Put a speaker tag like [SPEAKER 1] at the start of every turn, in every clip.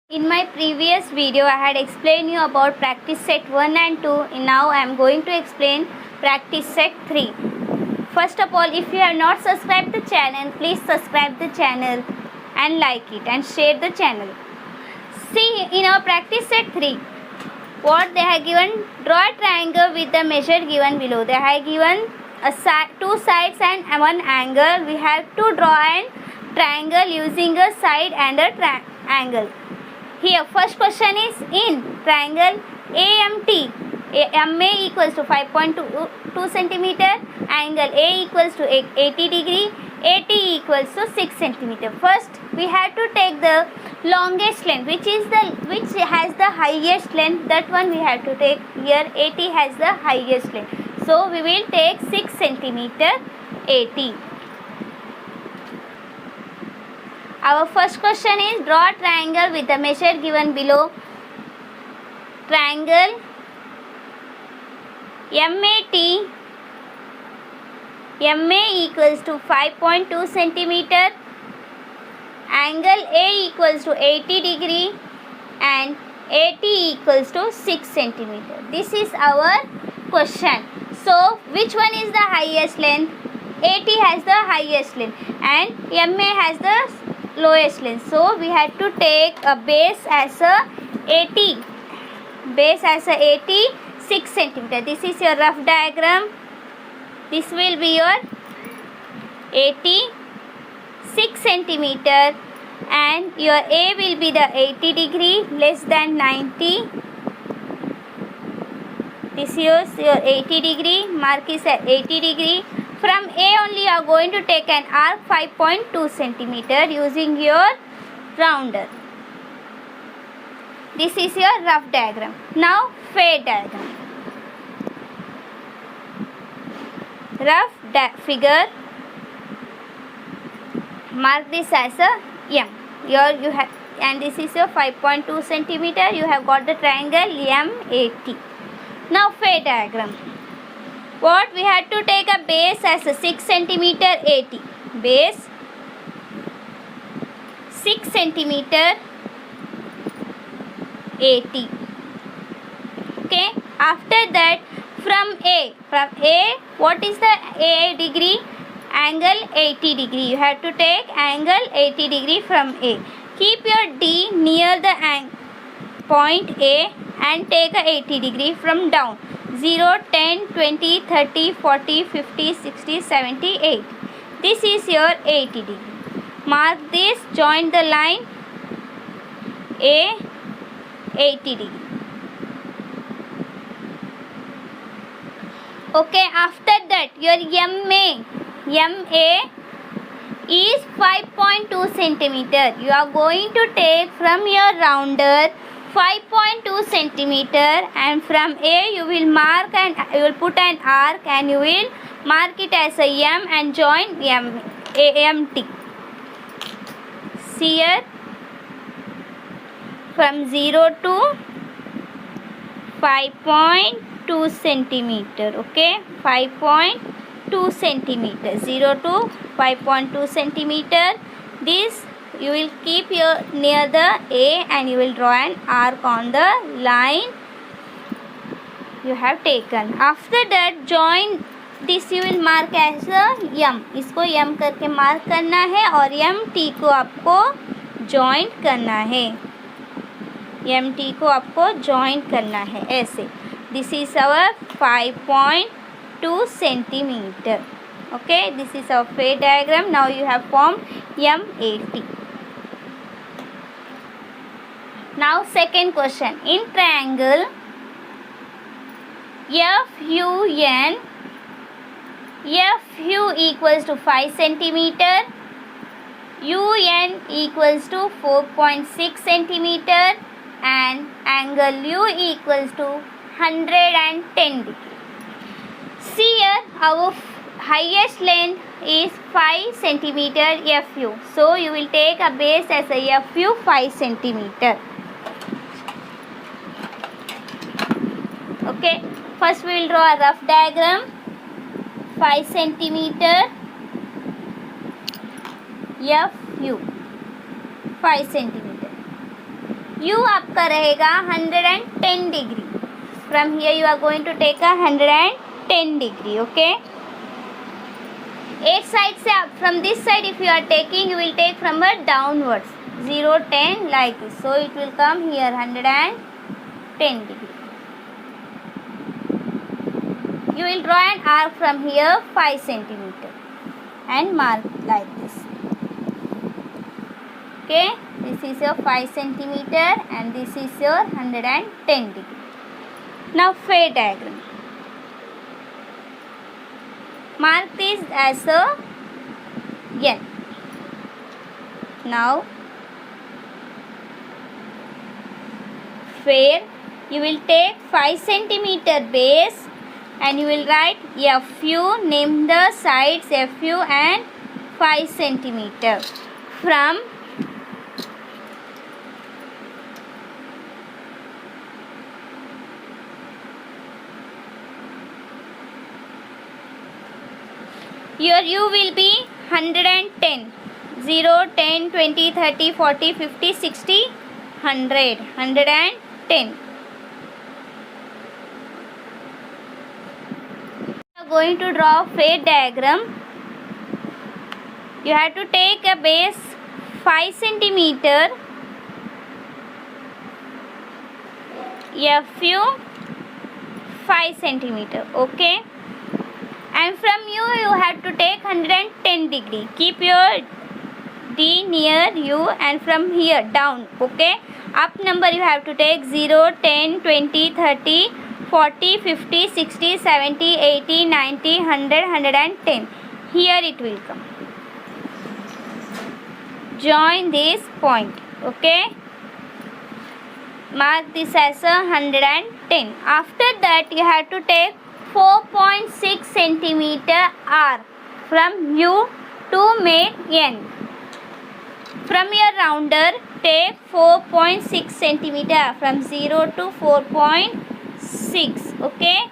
[SPEAKER 1] In my previous video, I had explained you about practice set 1 and 2. Now I am going to explain practice set 3. First of all, if you have not subscribed the channel, please subscribe the channel and like it and share the channel. See, in our practice set 3, what they have given, draw a triangle with the measure given below. They have given two sides and one angle. We have to draw a triangle using a side and a triangle. Here first question is in triangle AMT. MA equals to 5.2 centimeter, angle A equals to 80 degree, AT equals to 6 centimeter. First we have to take the longest length, which has the highest length. That one we have to take. Here AT has the highest length, so we will take 6 centimeter AT. Our first question is draw a triangle with the measure given below. Triangle MAT, MA equals to 5.2 centimeter, angle A equals to 80 degree and AT equals to 6 centimeter. This is our question. So which one is the highest length? AT has the highest length and MA has the lowest length. So we have to take a base as a AT. Base as a AT 6 centimeter. This is your rough diagram. This will be your AT 6 centimeter and your A will be the 80 degree less than 90. This is your 80 degree. Mark is at 80 degree. From A only you are going to take an arc 5.2 centimeter using your rounder. This is your rough diagram. Now fade diagram. Rough figure. Mark this as a M. Here you have, and this is your 5.2 centimeter. You have got the triangle MAT. Now fade diagram. What we had to take a base as a 6 centimeter AT. Base 6 centimeter AT. Okay. After that, from A, what is the A degree? Angle 80 degree. You have to take angle 80 degree from A. Keep your D near the point A and take a 80 degree from down. 0, 10, 20, 30, 40, 50, 60, 70, 80. This is your 80 degree. Mark this, join the line A 80 degree. Okay, after that your MA is 5.2 centimeter. You are going to take from your rounder 5.2 centimeter and from A you will mark and you will put an arc and you will mark it as a M and join AMT. See here, from 0 to 5.2 centimeter. Okay, 5.2 centimeter. 0 to 5.2 centimeter. This you will keep your near the A and you will draw an arc on the line you have taken. After that, join this, you will mark as a M. इसको M करके mark करना है और MT को आपको joint करना है. MT को आपको जॉइंट करना है ऐसे. This is our 5.2 centimeter. Okay, this is our fade diagram. Now you have formed MAT. Now second question. In triangle FUN, FU equals to 5 centimeter, UN equals to 4.6 centimeter and angle U equals to 110 degree. See here, our highest length is 5 centimeter FU. So you will take a base as a FU 5 centimeter. Okay, first we will draw a rough diagram. 5 centimeter FU 5 centimeter. U आपका रहेगा 110 degree. From here you are going to take a 110 degree. Okay. 8 sides से आप from this side if you are taking, you will take from a downwards 0, 10 like this. So it will come here 110 degree. You will draw an arc from here 5 centimeter and mark like this. Okay, this is your 5 centimeter and this is your 110 degree. Now fade diagram. Mark this as a N. Now fade, you will take 5 centimeter base and you will write FU, name the sides FU and 5 centimeter. From your U will be 110, 0, 10, 20, 30, 40, 50, 60, 100, 110. Going to draw fade diagram. You have to take a base 5 centimeter, FU 5 centimeter. Okay, and from you have to take 110 degree. Keep your D near you and from here down. Okay, up number you have to take 0, 10, 20, 30, 40, 50, 60, 70, 80, 90, 100, 110. Here it will come. Join this point. Okay. Mark this as a 110. After that you have to take 4.6 centimeter arc from U to make N. From your rounder take 4.6 centimeter from 0 to 4.6. Okay,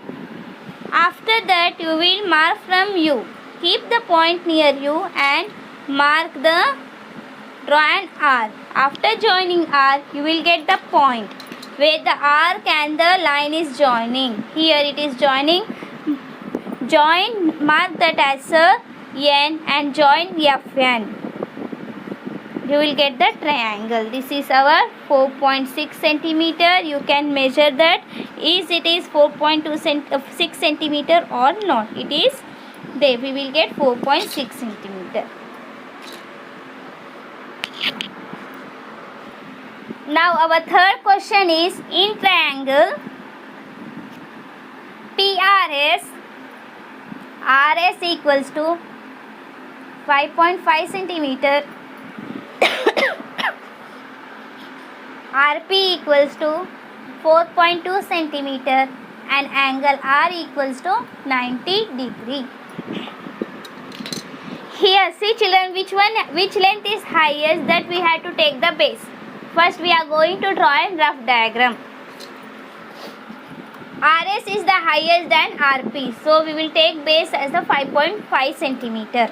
[SPEAKER 1] after that you will mark from U. Keep the point near you and mark the draw an arc. After joining arc you will get the point where the arc and the line is joining. Here it is joining. Join, mark that as a N and join FN. You will get the triangle. This is our 4.6 centimeter. You can measure that is it is 4.6 centimeter or not. It is there. We will get 4.6 centimeter. Now our third question is in triangle PRS. RS equals to 5.5 centimeter. RP equals to 4.2 centimeter and angle R equals to 90 degree. Here see children, which length is highest, that we have to take the base. First we are going to draw a rough diagram. RS is the highest than RP, so we will take base as the 5.5 centimeter.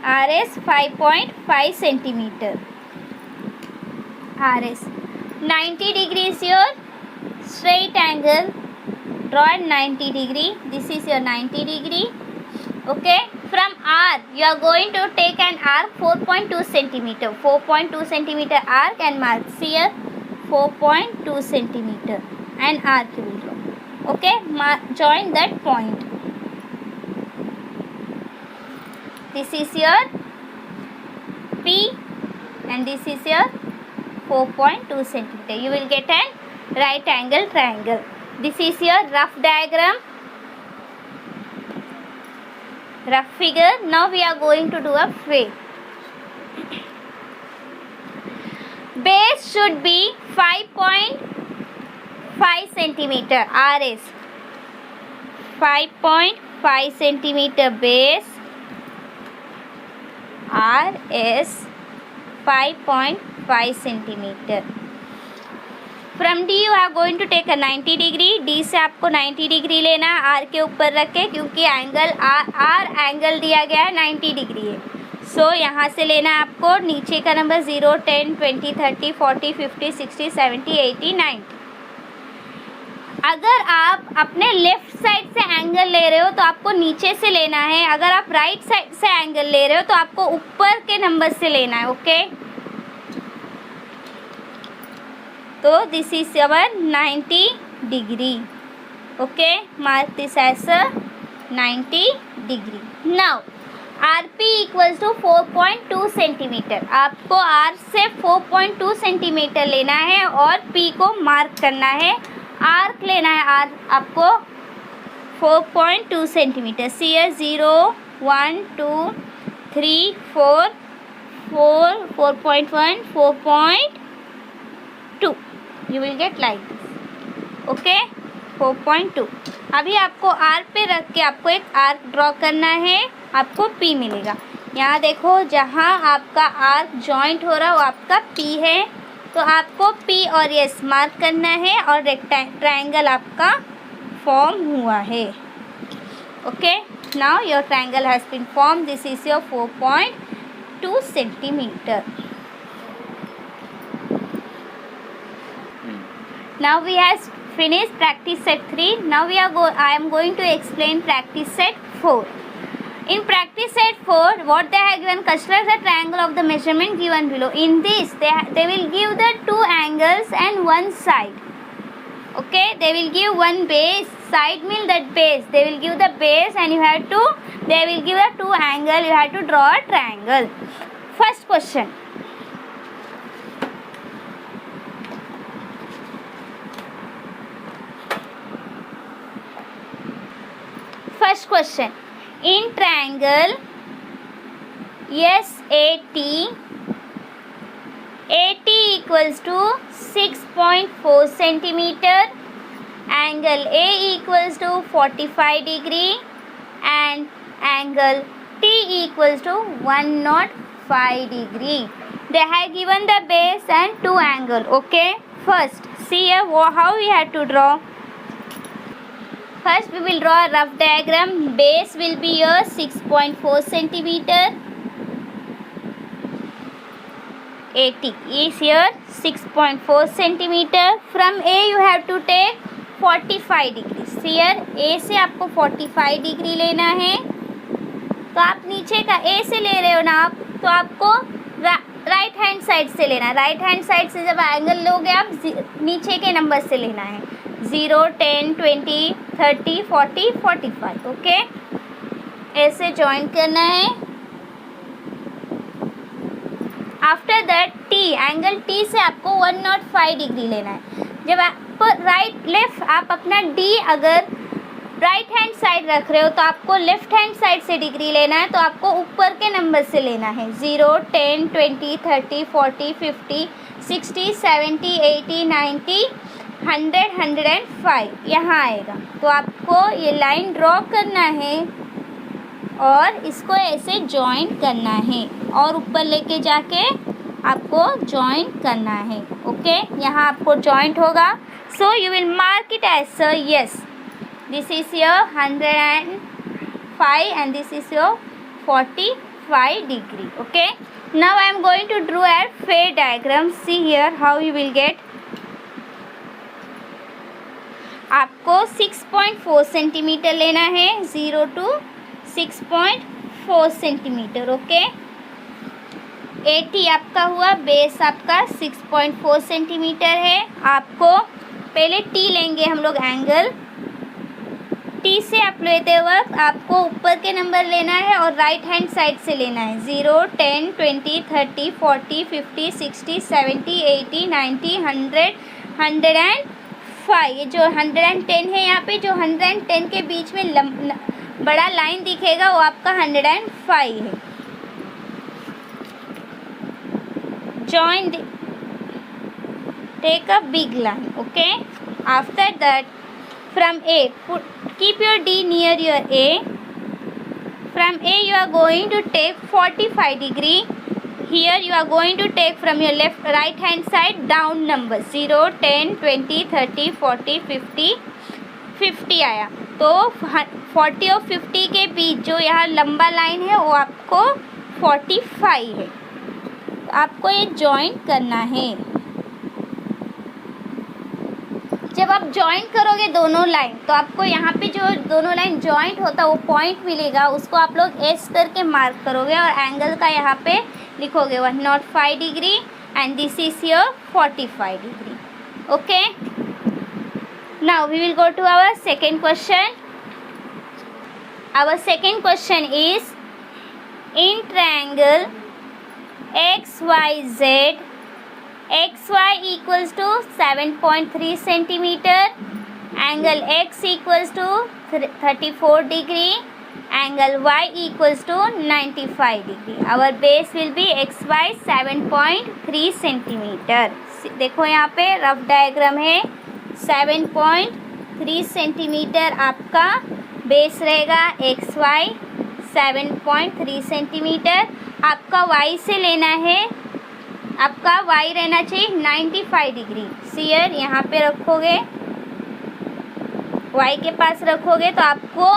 [SPEAKER 1] RS 5.5 centimeter. RS 90 degrees your straight angle. Draw 90 degree. This is your 90 degree. Okay. From R you are going to take an arc 4.2 centimeter. 4.2 centimeter arc and mark here 4.2 centimeter and arc you will draw. Okay. Join that point. This is your P and this is your 4.2 centimeter. You will get an right angle triangle. This is your rough diagram, rough figure. Now we are going to do a fade. Base should be 5.5 centimeter. RS 5.5 centimeter base. RS 5.5 centimeter. From D you are going to take a 90 degree. D से आपको 90 degree लेना है R के ऊपर रख के, क्योंकि angle R angle दिया गया है 90 डिग्री है. सो यहाँ से लेना है आपको नीचे का नंबर 0, 10, 20, 30, 40, 50, 60, 70, 80, 90। अगर आप अपने लेफ्ट साइड से एंगल ले रहे हो तो आपको नीचे से लेना है, अगर आप राइट साइड से एंगल ले रहे हो तो आपको ऊपर के नंबर से लेना है। ओके, तो this is our 90 degree. Okay, mark this as 90 degree. Now RP equals to 4.2 centimetre. आपको R से 4.2 सेंटीमीटर लेना है और P को मार्क करना है। आर्क लेना है, R आपको 4.2 centimetre. See 0, 1, 2, 3, 4, 4.1, 4.2। You will get like this. Okay, 4.2। अभी आपको R पे रख के आपको एक आर्क ड्रॉ करना है, आपको P मिलेगा। यहाँ देखो, जहाँ आपका आर्क जॉइंट हो रहा है वो आपका P है, तो आपको P और S मार्क करना है और ट्रायंगल आपका फॉर्म हुआ है। Okay, now your triangle has been form. This is your 4.2 centimetre. Now we have finished practice set 3. Now I am going to explain practice set 4. In practice set 4, what they have given, construct the triangle of the measurement given below. In this, they will give the two angles and one side. Okay, they will give one base. Side means that base. They will give the base, and they will give the two angle. You have to draw a triangle. First question. First question. In triangle SAT, AT equals to 6.4 centimeter, angle A equals to 45 degree, and angle T equals to 105 degree. They have given the base and two angle. Okay, first see here how we have to draw. First we will draw a rough diagram. Base will be here 6.4 centimeter. AT is here 6.4 centimeter. From A you have to take 45 degrees. Here A से आपको 45 degree लेना है, तो आप नीचे का A से ले रहे हो ना आप, तो आपको राइट हैंड साइड से लेना है। राइट हैंड साइड से जब एंगल लोगे आप नीचे के नंबर से लेना है। 0, 10, 20, 30, 40, 45। ओके, ऐसे ज्वाइन करना है। After that T, angle T से आपको 105 डिग्री लेना है। जब आप राइट लेफ्ट आप अपना D अगर राइट हैंड साइड रख रहे हो तो आपको लेफ्ट हैंड साइड से डिग्री लेना है, तो आपको ऊपर के नंबर से लेना है। 0, 10, 20, 30, 40, 50, 60, 70, 80, 90, 100, 105 यहाँ आएगा। तो आपको ये लाइन ड्रॉ करना है और इसको ऐसे जॉइन करना है और ऊपर लेके जाके आपको जॉइन करना है। ओके, यहाँ आपको जॉइंट होगा। So you will mark it as yes, this is your 105 and this is your 45 degree. Okay, now I am going to draw a fair diagram. See here how you will get. आपको 6.4 centimetre लेना है, 0 to 6.4 centimetre. Okay, AT आपका हुआ, base आपका 6.4 centimetre है। आपको पहले T लेंगे हम लोग एंगल। T से आप लेते वक्त आपको ऊपर के नंबर लेना है और राइट हैंड साइड से लेना है। 0, 10, 20, 30, 40, 50, 60, 70, 80, 90, 100, 105। ये जो 110 है, यहाँ पे जो 110 के बीच में बड़ा लाइन दिखेगा वो आपका 105 है। Join take a big line. Okay, after that from A keep your D near your A. From A you are going to take 45 degree. Here you are going to take from your right hand side down numbers 0, 10, 20, 30, 40, 50, 50 आया। तो 40 और 50 के बीच जो यहाँ लंबा line है वो आपको 45 है। तो आपको ये जॉइंट करना है। जब आप जॉइंट करोगे दोनों लाइन, तो आपको यहाँ पे जो दोनों लाइन जॉइंट होता है वो पॉइंट मिलेगा, उसको आप लोग एस करके मार्क करोगे और एंगल का यहाँ पे लिखोगे 105 degree and this is your 45 degree. Okay, now we will go to our second question. Our second question is in triangle XYZ, XY equals to 7.3 centimeter, angle X equals to 34 degree, angle Y equals to 95 degree. Our base will be XY 7.3 centimeter. देखो यहाँ पे rough diagram है। 7.3 centimetre आपका base रहेगा, XY 7.3 centimetre. आपका Y से लेना है, आपका Y रहना चाहिए 95 डिग्री। सियर यहाँ पे रखोगे, Y के पास रखोगे तो आपको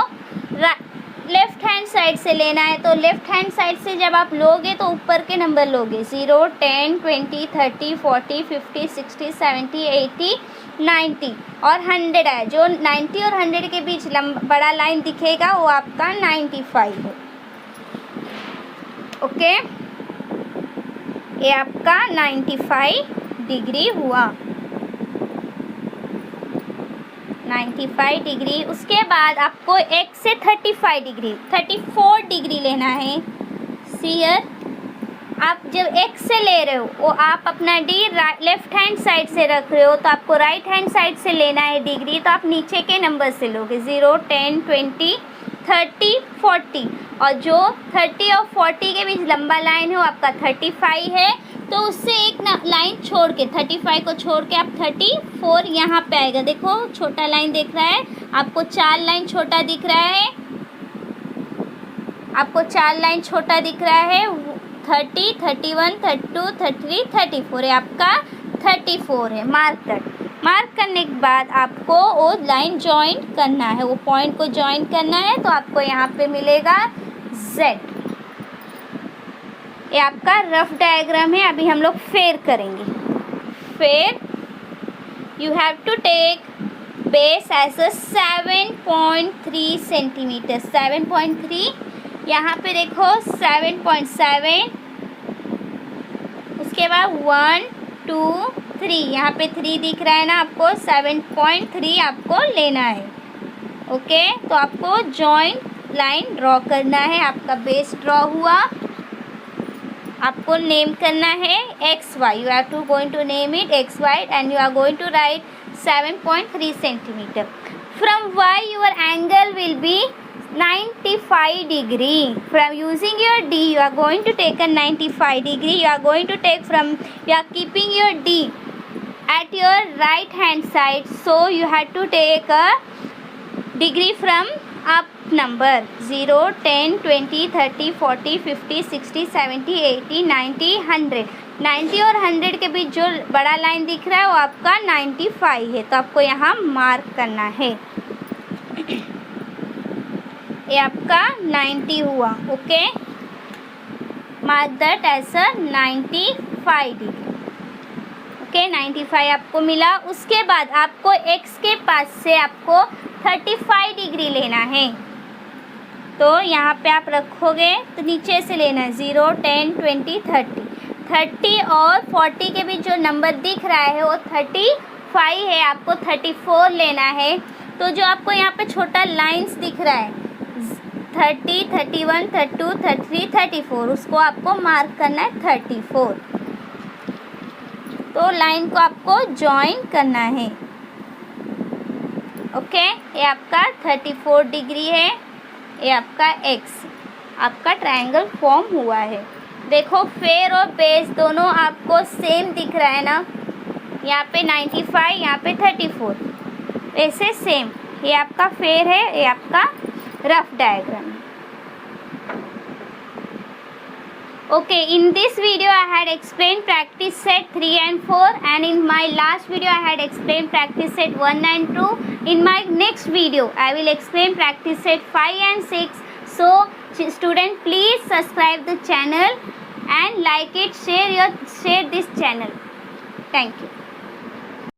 [SPEAKER 1] लेफ्ट हैंड साइड से लेना है। तो लेफ्ट हैंड साइड से जब आप लोगे तो ऊपर के नंबर लोगे, 0, 10, 20, 30, 40, 50, 60, 70, 80, 90 और 100 है। जो 90 और 100 के बीच बड़ा लाइन दिखेगा वो आपका 95 है। ओके, ये आपका 95 डिग्री हुआ, 95 डिग्री। उसके बाद आपको X से 34 डिग्री लेना है। सियर आप जब X से ले रहे हो वो आप अपना D लेफ्ट हैंड साइड से रख रहे हो, तो आपको राइट हैंड साइड से लेना है डिग्री। तो आप नीचे के नंबर से लोगे, 0, 10, 20, 30, 40 और जो 30 और 40 के बीच लंबा लाइन है वो आपका 35 है। तो उससे एक लाइन छोड़ के 35 को छोड़ के आप 34 यहाँ पे आएगा। देखो छोटा लाइन दिख रहा है आपको, 4 लाइन छोटा दिख रहा है आपको, 4 लाइन छोटा दिख रहा है। 30, 31, 32, 33, 34 है आपका 34 है। मार्क करने के बाद आपको वो लाइन जॉइंट करना है, वो पॉइंट को जॉइंट करना है। तो आपको यहाँ पे मिलेगा Z। ये आपका रफ डायग्राम है। अभी हम लोग फेर करेंगे। फेर you have to take base as a 7.3 centimetre. 7.3 यहाँ पे देखो 7.7, उसके बाद 1, 2, 3 यहाँ पे 3 दिख रहा है ना आपको, 7.3 आपको लेना है। ओके, तो आपको जॉइंट लाइन ड्रॉ करना है। आपका बेस ड्रॉ हुआ, आपको नेम करना है XY। You have to going to name it XY and you are going to write 7.3 centimetre. From Y your angle will be 95 degree. From using your D you are going to take a 95 degree. You are going to take from, you are keeping your D at your right hand side, so you have to take a degree from up number 0, 10, 20, 30, 40, 50, 60, 70, 80, 90, 100। 90 और 100 के बीच जो बड़ा line दिख रहा है वो आपका 95 है। तो आपको यहाँ मार्क करना है। ये आपका 90 हुआ। Okay, mark that as a 95 degree. Okay, 95 आपको मिला। उसके बाद आपको X के पास से आपको 35 डिग्री लेना है। तो यहाँ पे आप रखोगे तो नीचे से लेना है, 0, 10, 20, 30। 30 और 40 के बीच जो नंबर दिख रहा है वो 35 है, आपको 34 लेना है। तो जो आपको यहाँ पे छोटा लाइंस दिख रहा है 30, 31, 32, 33, 34, उसको आपको मार्क करना है 34। तो लाइन को आपको ज्वाइन करना है। ओके, ये आपका 34 डिग्री है, ये आपका X, आपका ट्रायंगल फॉर्म हुआ है। देखो फेर और बेस दोनों आपको सेम दिख रहा है ना, यहाँ पे 95, यहाँ पे 34, ऐसे सेम। ये आपका फेर है, ये आपका rough diagram. Okay, in this video I had explained practice set 3 and 4, and in my last video I had explained practice set 1 and 2. In my next video I will explain practice set 5 and 6. So Student, please subscribe the channel and like it, share this channel. Thank you.